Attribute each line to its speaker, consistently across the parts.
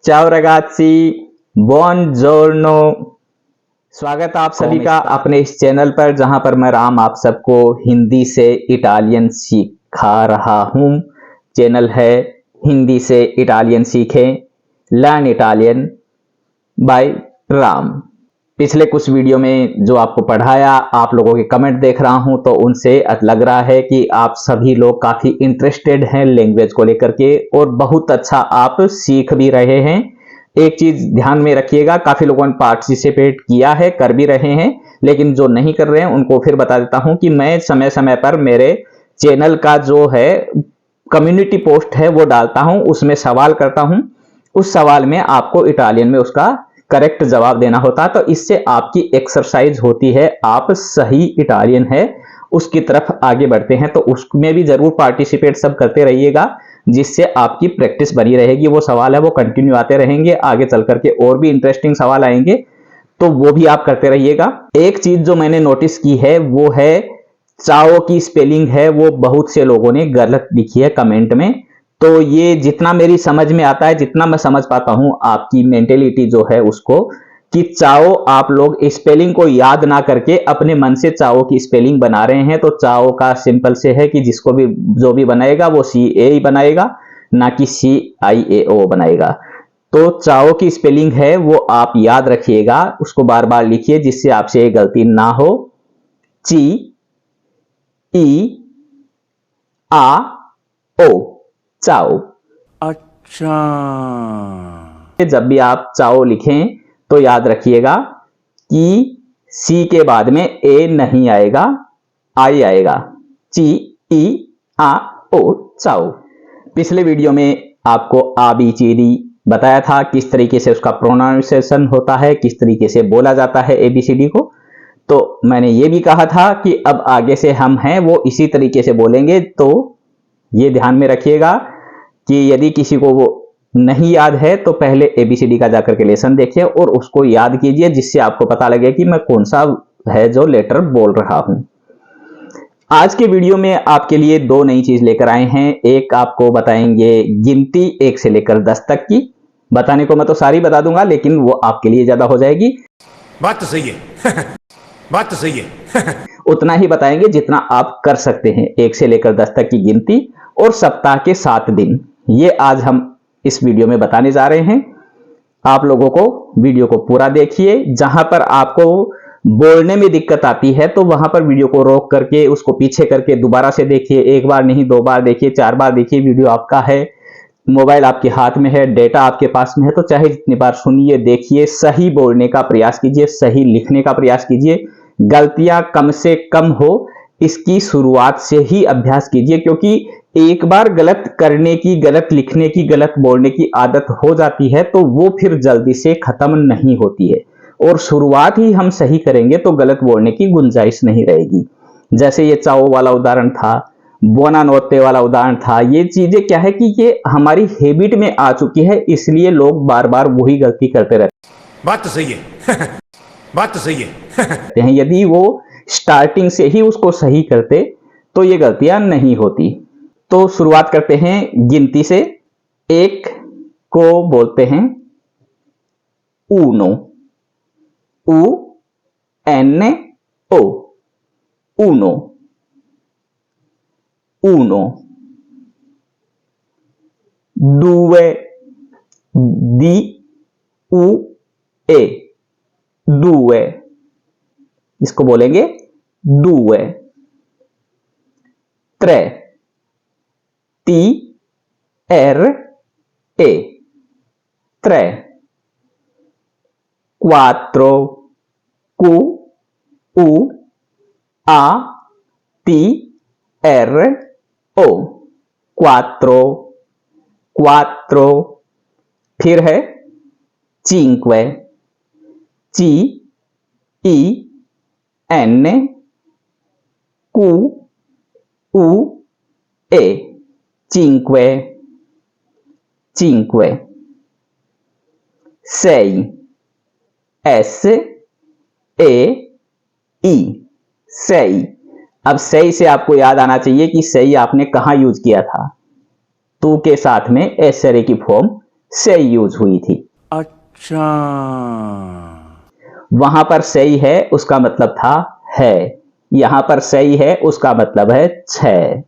Speaker 1: Ciao ragazzi, buongiorno। स्वागत है आप सभी का अपने इस चैनल पर जहां पर मैं राम आप सबको हिंदी से इटालियन सिखा रहा हूं। चैनल है हिंदी से इटालियन सीखें, लर्न इटालियन बाय राम। पिछले कुछ वीडियो में जो आपको पढ़ाया, आप लोगों के कमेंट देख रहा हूं तो उनसे लग रहा है कि आप सभी लोग काफी इंटरेस्टेड हैं लैंग्वेज को लेकर के और बहुत अच्छा आप सीख भी रहे हैं। एक चीज ध्यान में रखिएगा, काफी लोगों ने पार्टिसिपेट किया है, कर भी रहे हैं, लेकिन जो नहीं कर रहे हैं उनको फिर बता देता हूं कि मैं समय समय पर मेरे चैनल का जो है कम्युनिटी पोस्ट है वो डालता हूं, उसमें सवाल करता हूं। उस सवाल में आपको इटालियन में उसका करेक्ट जवाब देना होता है, तो इससे आपकी एक्सरसाइज होती है, आप सही इटालियन है उसकी तरफ आगे बढ़ते हैं। तो उसमें भी जरूर पार्टिसिपेट सब करते रहिएगा, जिससे आपकी प्रैक्टिस बनी रहेगी। वो सवाल है वो कंटिन्यू आते रहेंगे, आगे चल करके और भी इंटरेस्टिंग सवाल आएंगे, तो वो भी आप करते रहिएगा। एक चीज जो मैंने नोटिस की है वो है चाओ की स्पेलिंग है वो बहुत से लोगों ने गलत लिखी है कमेंट में। तो ये जितना मेरी समझ में आता है, जितना मैं समझ पाता हूं आपकी मेंटेलिटी जो है उसको, कि चाओ आप लोग स्पेलिंग को याद ना करके अपने मन से चाओ की स्पेलिंग बना रहे हैं। तो चाओ का सिंपल से है कि जिसको भी जो भी बनाएगा वो CA ही बनाएगा, ना कि CIAO बनाएगा। तो चाओ की स्पेलिंग है वो आप याद रखिएगा, उसको बार बार लिखिए जिससे आपसे ये गलती ना हो। CEAO, चाओ।
Speaker 2: अच्छा,
Speaker 1: जब भी आप चाओ लिखें तो याद रखिएगा कि सी के बाद में ए नहीं आएगा, आई आएगा। CEAO, चाओ। पिछले वीडियो में आपको ABCD बताया था, किस तरीके से उसका प्रोनाउंसिएशन होता है, किस तरीके से बोला जाता है ABCD को। तो मैंने ये भी कहा था कि अब आगे से हम हैं वो इसी तरीके से बोलेंगे। तो ये ध्यान में रखिएगा कि यदि किसी को वो नहीं याद है तो पहले ABCD का जाकर के लेसन देखिए और उसको याद कीजिए, जिससे आपको पता लगे कि मैं कौन सा है जो लेटर बोल रहा हूं। आज के वीडियो में आपके लिए दो नई चीज लेकर आए हैं। एक आपको बताएंगे गिनती 1 से लेकर 10 तक की। बताने को मैं तो सारी बता दूंगा, लेकिन वो आपके लिए ज्यादा हो जाएगी।
Speaker 2: बात तो सही है। बात तो सही है।
Speaker 1: उतना ही बताएंगे जितना आप कर सकते हैं, 1 से लेकर 10 तक की गिनती और सप्ताह के 7 दिन। ये आज हम इस वीडियो में बताने जा रहे हैं। आप लोगों को वीडियो को पूरा देखिए। जहां पर आपको बोलने में दिक्कत आती है तो वहां पर वीडियो को रोक करके उसको पीछे करके दोबारा से देखिए। एक बार नहीं, 2 बार देखिए, 4 बार देखिए। वीडियो आपका है, मोबाइल आपके हाथ में है, डेटा आपके पास में है, तो चाहे जितनी बार सुनिए, देखिए, सही बोलने का प्रयास कीजिए, सही लिखने का प्रयास कीजिए, गलतियां कम से कम हो इसकी शुरुआत से ही अभ्यास कीजिए। क्योंकि एक बार गलत करने की, गलत लिखने की, गलत बोलने की आदत हो जाती है तो वो फिर जल्दी से खत्म नहीं होती है। और शुरुआत ही हम सही करेंगे तो गलत बोलने की गुंजाइश नहीं रहेगी। जैसे ये चाओ वाला उदाहरण था, बोनानोते वाला उदाहरण था, ये चीजें क्या है कि ये हमारी हैबिट में आ चुकी है, इसलिए लोग बार बार वही गलती करते रहते हैं।
Speaker 2: बात तो सही है। बात तो सही है।
Speaker 1: यदि वो स्टार्टिंग से ही उसको सही करते तो ये गलतियां नहीं होती। तो शुरुआत करते हैं गिनती से। 1 को बोलते हैं Uno, UNO, Uno, Uno. 2, DUE, DUE, इसको बोलेंगे 2। 3, TRE, 3। 4, QUATRO, 4, 4। फिर है 5, CINQUE, 5, 5। 6, SEI, 6। अब सही से आपको याद आना चाहिए कि सही आपने कहां यूज किया था। तू के साथ में एस की फॉर्म से यूज हुई थी।
Speaker 2: अच्छा,
Speaker 1: वहां पर सही है उसका मतलब था है, यहां पर सही है उसका मतलब है 6।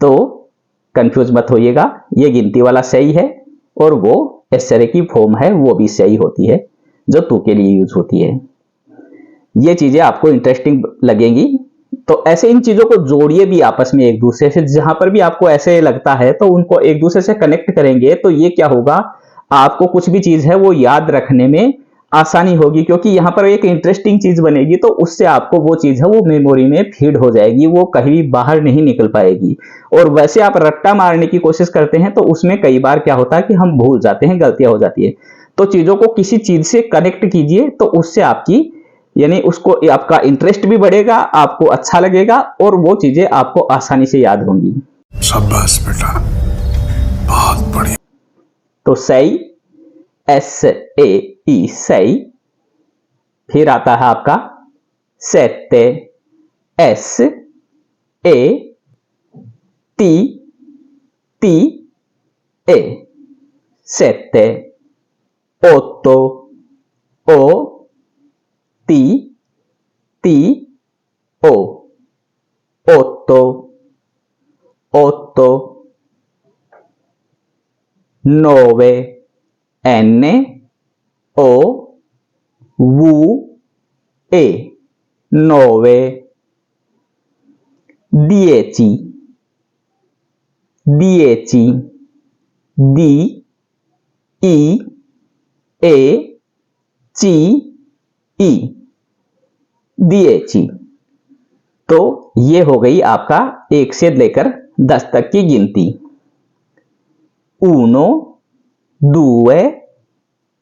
Speaker 1: तो कंफ्यूज मत होइएगा, ये गिनती वाला सही है और वो इस तरह की फॉर्म है वो भी सही होती है जो तू के लिए यूज होती है। ये चीजें आपको इंटरेस्टिंग लगेंगी, तो ऐसे इन चीजों को जोड़िए भी आपस में एक दूसरे से। जहां पर भी आपको ऐसे लगता है तो उनको एक दूसरे से कनेक्ट करेंगे तो ये क्या होगा, आपको कुछ भी चीज है वो याद रखने में आसानी होगी, क्योंकि यहां पर एक इंटरेस्टिंग चीज बनेगी तो उससे आपको वो चीज है वो मेमोरी में फीड हो जाएगी, वो कहीं भी बाहर नहीं निकल पाएगी। और वैसे आप रट्टा मारने की कोशिश करते हैं तो उसमें कई बार क्या होता है कि हम भूल जाते हैं, गलतियां हो जाती है। तो चीजों को किसी चीज से कनेक्ट कीजिए तो उससे आपकी यानी उसको आपका इंटरेस्ट भी बढ़ेगा, आपको अच्छा लगेगा और वो चीजें आपको आसानी से याद होंगी।
Speaker 2: शाबाश बेटा, बहुत बढ़िया।
Speaker 1: तो सही, SAE सही। फिर आता है आपका sette, SATTE, sette। otto, OTTO, otto, otto। nove, NOVE, nove। 10, 10, DEACE, 10। तो ये हो गई आपका 1 से लेकर 10 तक की गिनती। 1, 2,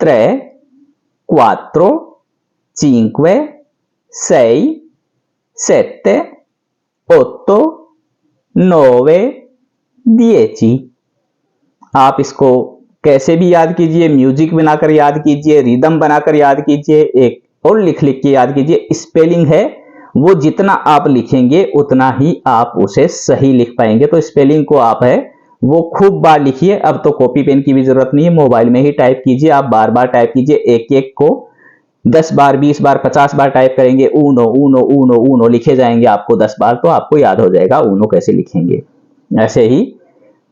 Speaker 1: 3, 4, 5, 6, 7, 8, 9, 10। आप इसको कैसे भी याद कीजिए, म्यूजिक बनाकर याद कीजिए, रिदम बनाकर याद कीजिए, एक और लिख लिख के याद कीजिए। स्पेलिंग है वो जितना आप लिखेंगे उतना ही आप उसे सही लिख पाएंगे। तो स्पेलिंग को आप है वो खूब बार लिखिए। अब तो कॉपी पेन की भी जरूरत नहीं है, मोबाइल में ही टाइप कीजिए। आप बार बार टाइप कीजिए, एक एक को 10 बार, 20 बार, 50 बार टाइप करेंगे, ऊनो ऊनो ऊनो ऊनो लिखे जाएंगे आपको 10 बार, तो आपको याद हो जाएगा ऊनो कैसे लिखेंगे। ऐसे ही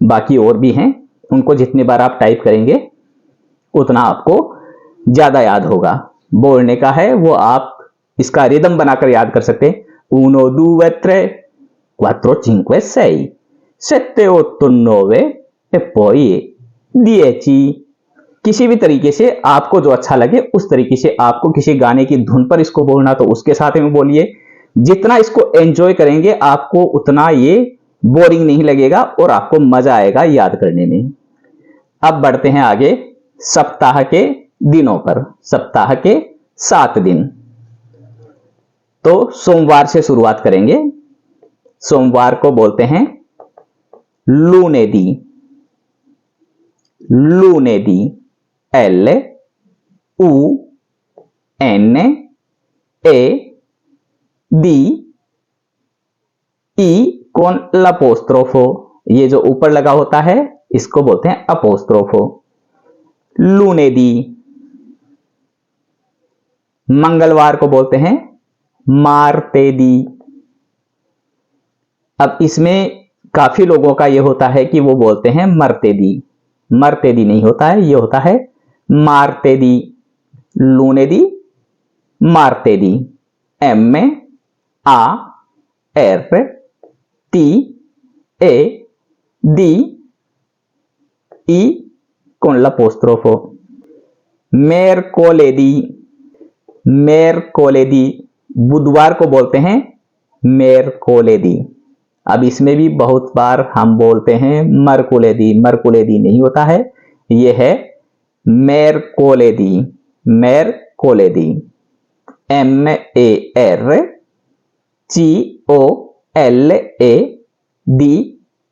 Speaker 1: बाकी और भी हैं, उनको जितनी बार आप टाइप करेंगे उतना आपको ज्यादा याद होगा। बोलने का है वो आप इसका रिदम बनाकर याद कर सकते हैं। 1, 2, 3, 4, 5, 6, 7, 8, 9 e poi 10। किसी भी तरीके से आपको जो अच्छा लगे उस तरीके से आपको किसी गाने की धुन पर इसको बोलना तो उसके साथ में बोलिए। जितना इसको एंजॉय करेंगे आपको उतना ये बोरिंग नहीं लगेगा और आपको मजा आएगा याद करने में। अब बढ़ते हैं आगे सप्ताह के दिनों पर। सप्ताह के 7 दिन। तो सोमवार से शुरुआत करेंगे। सोमवार को बोलते हैं लूनेदी। लूनेदी, LUNEDI कौन लपोस्ट्रोफो, ये जो ऊपर लगा होता है इसको बोलते हैं अपोस्ट्रोफो। लूनेदी। मंगलवार को बोलते हैं मार्तेदी। अब इसमें काफी लोगों का ये होता है कि वो बोलते हैं मर्तेदी। मर्तेदी नहीं होता है, ये होता है मार्तेदी। लूनेदी, मार्तेदी। MARTEDI con l'apostrofo। मेरकोलेदी। मेरकोलेदी, बुधवार को बोलते हैं मेरकोलेदी। अब इसमें भी बहुत बार हम बोलते हैं मरकुलेदी। मरकुलेदी नहीं होता है, यह है मेरकोलेदी। मेरकोलेदी।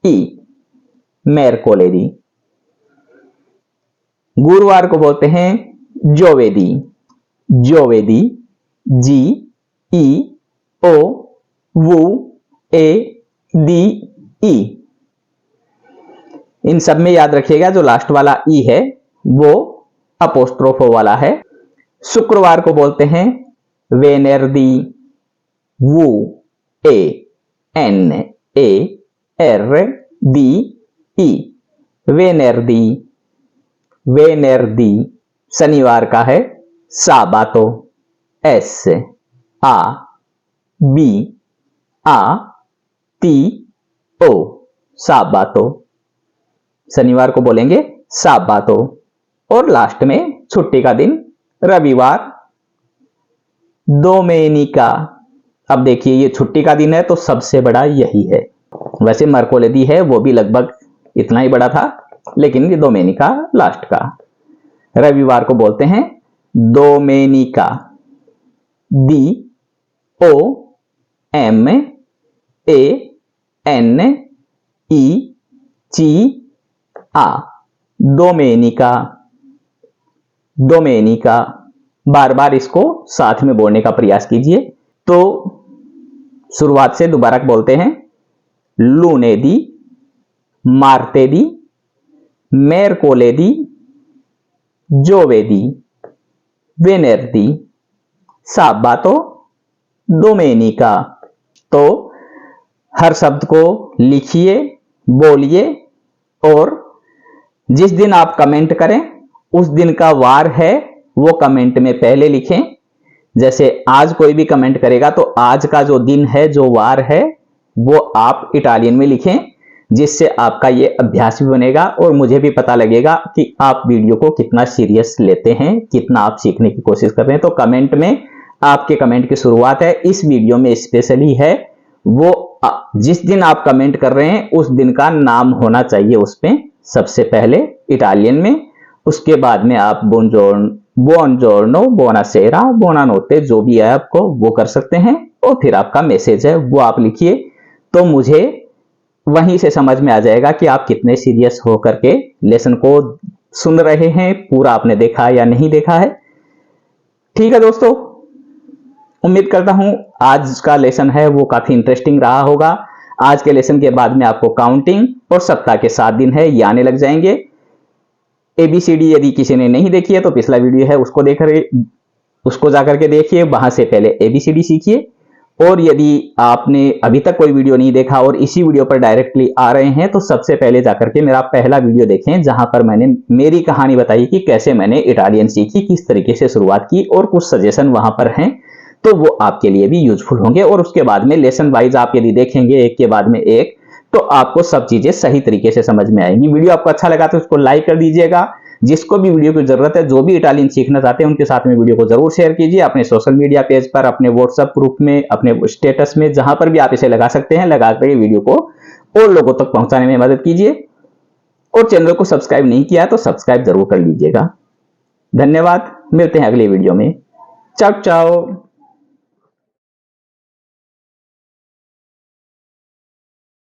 Speaker 1: MERCOLADI, मेरकोलेदी। गुरुवार को बोलते हैं जोवेदी। जोवेदी, GEOVADE। इन सब में याद रखिएगा जो लास्ट वाला ई है वो अपोस्ट्रोफो वाला है। शुक्रवार को बोलते हैं वेनेर्दी, वू ए एन ए र दी ई, वेनेर्दी, वेनेर्दी। शनिवार का है साबातो, एस आ बी आ ती ओ, साबातो। शनिवार को बोलेंगे साबातो। और लास्ट में छुट्टी का दिन रविवार, डोमेनिका। अब देखिए ये छुट्टी का दिन है तो सबसे बड़ा यही है। वैसे मर्कोलेडी है वो भी लगभग इतना ही बड़ा था, लेकिन ये डोमेनिका लास्ट का। रविवार को बोलते हैं डोमेनिका, D O M A N E ची आ, डोमेनिका, डोमेनिका। बार बार इसको साथ में बोलने का प्रयास कीजिए। तो शुरुआत से दोबारा बोलते हैं लूनेदी, मार्तेदी, मेरकोलेदी, जोवेदी, वेनेर्दी, साबातो, डोमेनिका। तो हर शब्द को लिखिए, बोलिए और जिस दिन आप कमेंट करें उस दिन का वार है वो कमेंट में पहले लिखें। जैसे आज कोई भी कमेंट करेगा तो आज का जो दिन है, जो वार है, वो आप इटालियन में लिखें, जिससे आपका ये अभ्यास भी बनेगा और मुझे भी पता लगेगा कि आप वीडियो को कितना सीरियस लेते हैं, कितना आप सीखने की कोशिश कर रहे हैं। तो कमेंट में आपके कमेंट की शुरुआत है इस वीडियो में स्पेशली है वो जिस दिन आप कमेंट कर रहे हैं उस दिन का नाम होना चाहिए उसमें सबसे पहले इटालियन में। उसके बाद में आप बुongiorno, buonasera, buonanotte जो भी है आपको वो कर सकते हैं और फिर आपका मैसेज है वो आप लिखिए। तो मुझे वहीं से समझ में आ जाएगा कि आप कितने सीरियस हो करके लेसन को सुन रहे हैं, पूरा आपने देखा या नहीं देखा है। ठीक है दोस्तों, उम्मीद करता हूं आज का लेसन है वो काफी इंटरेस्टिंग रहा होगा। आज के लेसन के बाद में आपको काउंटिंग और सप्ताह के 7 दिन है ये आने लग जाएंगे। एबीसीडी यदि किसी ने नहीं देखी है तो पिछला वीडियो है उसको जाकर के देखिए, वहां से पहले एबीसीडी सीखिए। और यदि आपने अभी तक कोई वीडियो नहीं देखा और इसी वीडियो पर डायरेक्टली आ रहे हैं तो सबसे पहले जाकर के मेरा पहला वीडियो देखें जहां पर मैंने मेरी कहानी बताई कि कैसे मैंने इटालियन सीखी, किस तरीके से शुरुआत की और कुछ सजेशन वहां पर हैं, तो वो आपके लिए भी यूजफुल होंगे। और उसके बाद में लेसन वाइज आप यदि देखेंगे एक के बाद में एक तो आपको सब चीजें सही तरीके से समझ में आएंगी। वीडियो आपको अच्छा लगा तो उसको लाइक कर दीजिएगा। जिसको भी वीडियो की जरूरत है, जो भी इटालियन सीखना चाहते हैं, उनके साथ में वीडियो को जरूर शेयर कीजिए। अपने सोशल मीडिया पेज पर, अपने व्हाट्सएप ग्रुप में, अपने स्टेटस में, जहां पर भी आप इसे लगा सकते हैं, लगा कर वीडियो को और लोगों तक पहुंचाने में मदद कीजिए। और चैनल को सब्सक्राइब नहीं किया तो सब्सक्राइब जरूर कर लीजिएगा। धन्यवाद, मिलते हैं अगले वीडियो में। चाओ चाओ।